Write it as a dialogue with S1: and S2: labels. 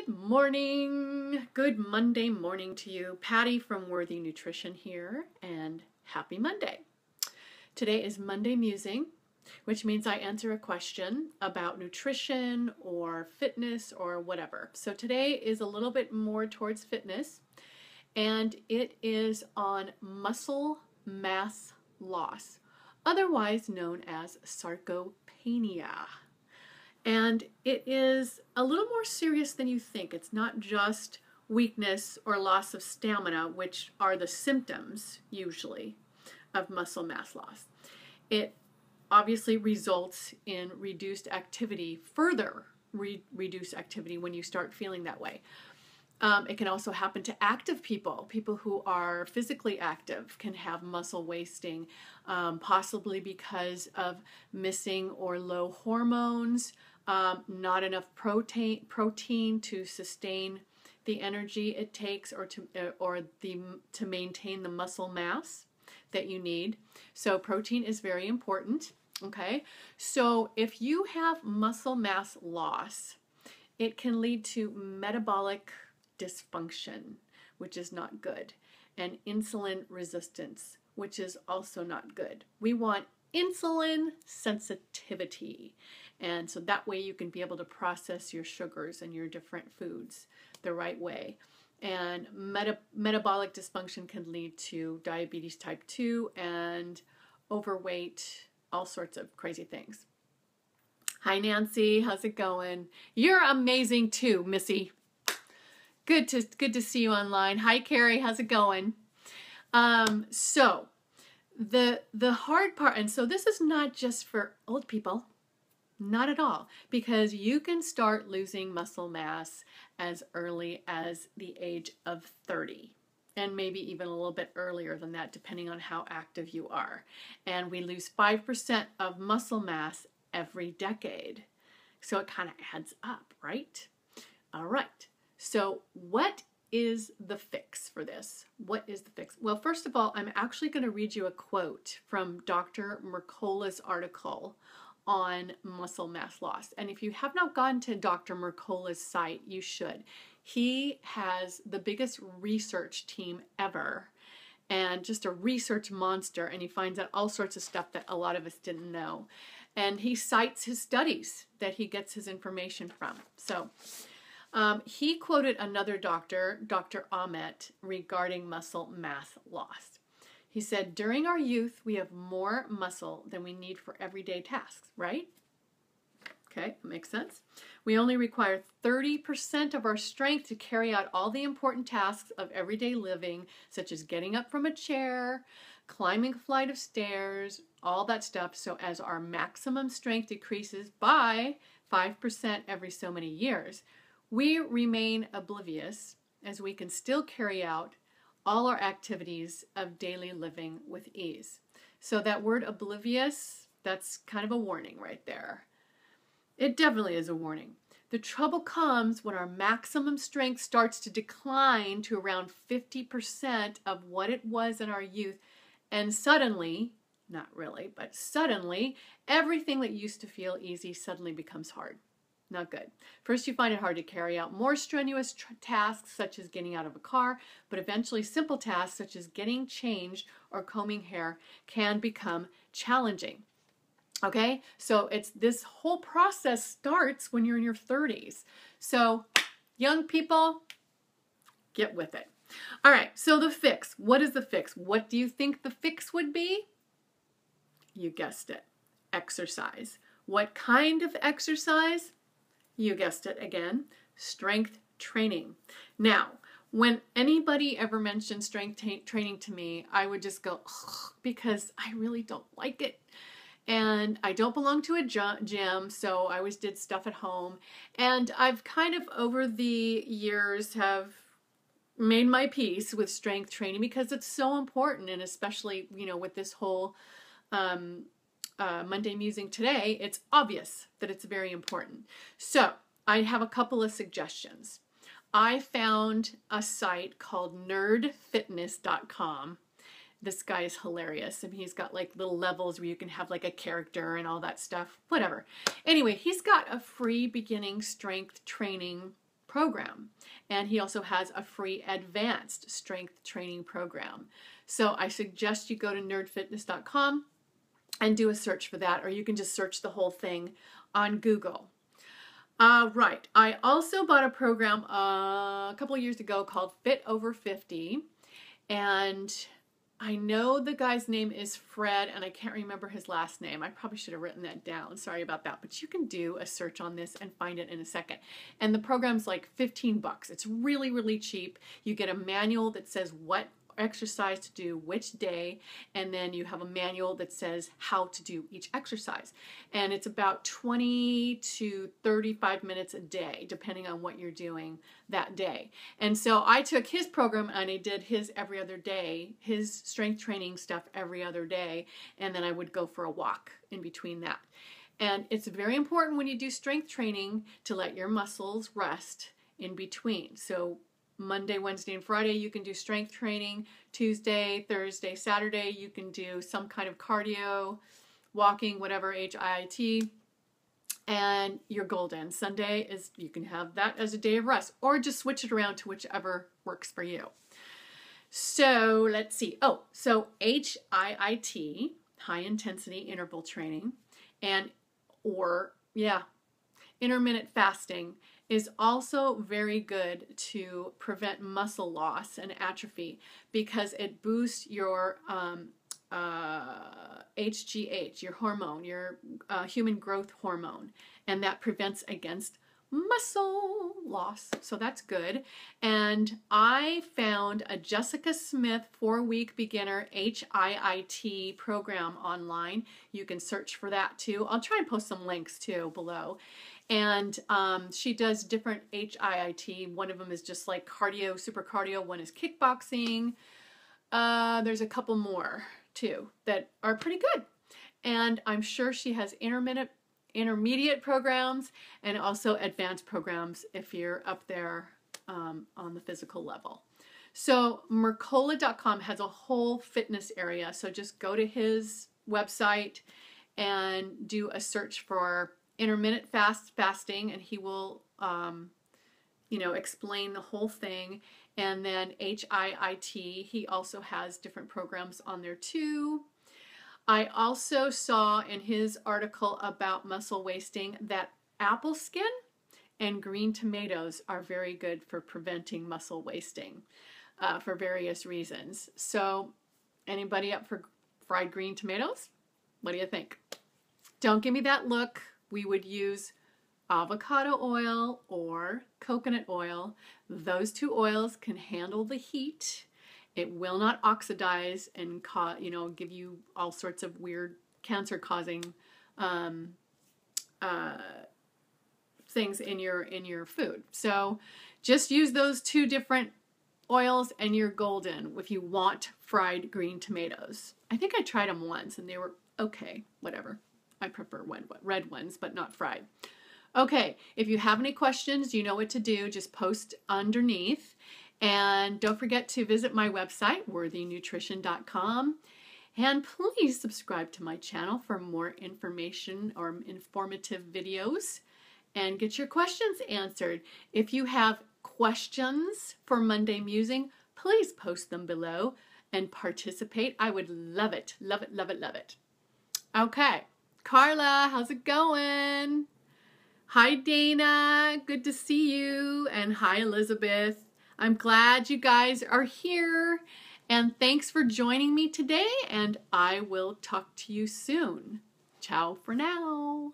S1: Good morning. Good Monday morning to you. Patty from Worthy Nutrition here, and happy Monday. Today is Monday Musing, which means I answer a question about nutrition or fitness or whatever. So today is a little bit more towards fitness, and it is on muscle mass loss, otherwise known as sarcopenia. And it is a little more serious than you think. It's not just weakness or loss of stamina, which are the symptoms usually of muscle mass loss. It obviously results in reduced activity, further reduced activity when you start feeling that way. It can also happen to active people. People who are physically active can have muscle wasting, possibly because of missing or low hormones, not enough protein to sustain the energy it takes to maintain the muscle mass that you need. So protein is very important. Okay, so if you have muscle mass loss, it can lead to metabolic dysfunction, which is not good, and insulin resistance, which is also not good. We want insulin sensitivity, and so that way you can be able to process your sugars and your different foods the right way. And metabolic dysfunction can lead to diabetes type 2 and overweight, all sorts of crazy things. Hi Nancy, how's it going? You're amazing too, Missy. Good to see you online. Hi Carrie, how's it going? So the hard part, and so this is not just for old people, not at all, because you can start losing muscle mass as early as the age of 30. And maybe even a little bit earlier than that, depending on how active you are. And we lose 5% of muscle mass every decade. So it kind of adds up, right? All right. So what is the fix for this? What is the fix? Well, first of all, I'm actually going to read you a quote from Dr. Mercola's article on muscle mass loss. And if you have not gone to Dr. Mercola's site, you should. He has the biggest research team ever and just a research monster, and he finds out all sorts of stuff that a lot of us didn't know. And he cites his studies that he gets his information from. So he quoted another doctor, Dr. Ahmet, regarding muscle mass loss. He said, during our youth, we have more muscle than we need for everyday tasks, right? Okay, that makes sense. We only require 30% of our strength to carry out all the important tasks of everyday living, such as getting up from a chair, climbing a flight of stairs, all that stuff. So as our maximum strength decreases by 5% every so many years, we remain oblivious as we can still carry out all our activities of daily living with ease. So that word oblivious, that's kind of a warning right there. It definitely is a warning. The trouble comes when our maximum strength starts to decline to around 50% of what it was in our youth, and suddenly, not really, but suddenly, everything that used to feel easy suddenly becomes hard. Not good. First, you find it hard to carry out more strenuous tasks, such as getting out of a car, but eventually simple tasks, such as getting changed or combing hair, can become challenging. Okay, so this whole process starts when you're in your 30s. So, young people, get with it. All right, so the fix. What is the fix? What do you think the fix would be? You guessed it. Exercise. What kind of exercise? You guessed it again, strength training. Now, when anybody ever mentioned strength training to me, I would just go, ugh, because I really don't like it. And I don't belong to a gym, so I always did stuff at home. And I've kind of, over the years, have made my peace with strength training because it's so important, and especially, you know, with this whole Monday Musing today, it's obvious that it's very important. So I have a couple of suggestions. I found a site called nerdfitness.com. This guy is hilarious. I mean, he's got like little levels where you can have like a character and all that stuff, whatever. Anyway, he's got a free beginning strength training program. And he also has a free advanced strength training program. So I suggest you go to nerdfitness.com and do a search for that, or you can just search the whole thing on Google. Right. I also bought a program a couple of years ago called Fit Over 50, and I know the guy's name is Fred, and I can't remember his last name. I probably should have written that down. Sorry about that. But you can do a search on this and find it in a second. And the program's like 15 bucks. It's really, really cheap. You get a manual that says what exercise to do which day, and then you have a manual that says how to do each exercise, and it's about 20 to 35 minutes a day depending on what you're doing that day. And so I took his program and I did his every other day, his strength training stuff every other day, and then I would go for a walk in between that. And it's very important when you do strength training to let your muscles rest in between. So Monday, Wednesday, and Friday, you can do strength training. Tuesday, Thursday, Saturday, you can do some kind of cardio, walking, whatever, HIIT, and you're golden. Sunday is, you can have that as a day of rest, or just switch it around to whichever works for you. So let's see. Oh, so HIIT, high intensity interval training, and intermittent fasting is also very good to prevent muscle loss and atrophy because it boosts your HGH, your hormone, your human growth hormone, and that prevents against muscle loss. So that's good. And I found a Jessica Smith 4-week beginner HIIT program online. You can search for that too. I'll try and post some links too below. And she does different HIIT. One of them is just like cardio, super cardio. One is kickboxing. There's a couple more too that are pretty good. And I'm sure she has intermediate programs and also advanced programs if you're up there on the physical level. So Mercola.com has a whole fitness area. So just go to his website and do a search for intermittent fasting, and he will explain the whole thing. And then HIIT, he also has different programs on there too. I also saw in his article about muscle wasting that apple skin and green tomatoes are very good for preventing muscle wasting for various reasons. So anybody up for fried green tomatoes? What do you think? Don't give me that look. We would use avocado oil or coconut oil. Those two oils can handle the heat. It will not oxidize and give you all sorts of weird cancer-causing things in your food. So just use those two different oils and you're golden if you want fried green tomatoes. I think I tried them once and they were okay, whatever. I prefer red ones, but not fried. Okay, if you have any questions, you know what to do. Just post underneath. And don't forget to visit my website, worthynutrition.com. And please subscribe to my channel for more information or informative videos and get your questions answered. If you have questions for Monday Musing, please post them below and participate. I would love it, love it, love it, love it. Okay. Carla, how's it going? Hi, Dana. Good to see you. And hi, Elizabeth. I'm glad you guys are here. And thanks for joining me today. And I will talk to you soon. Ciao for now.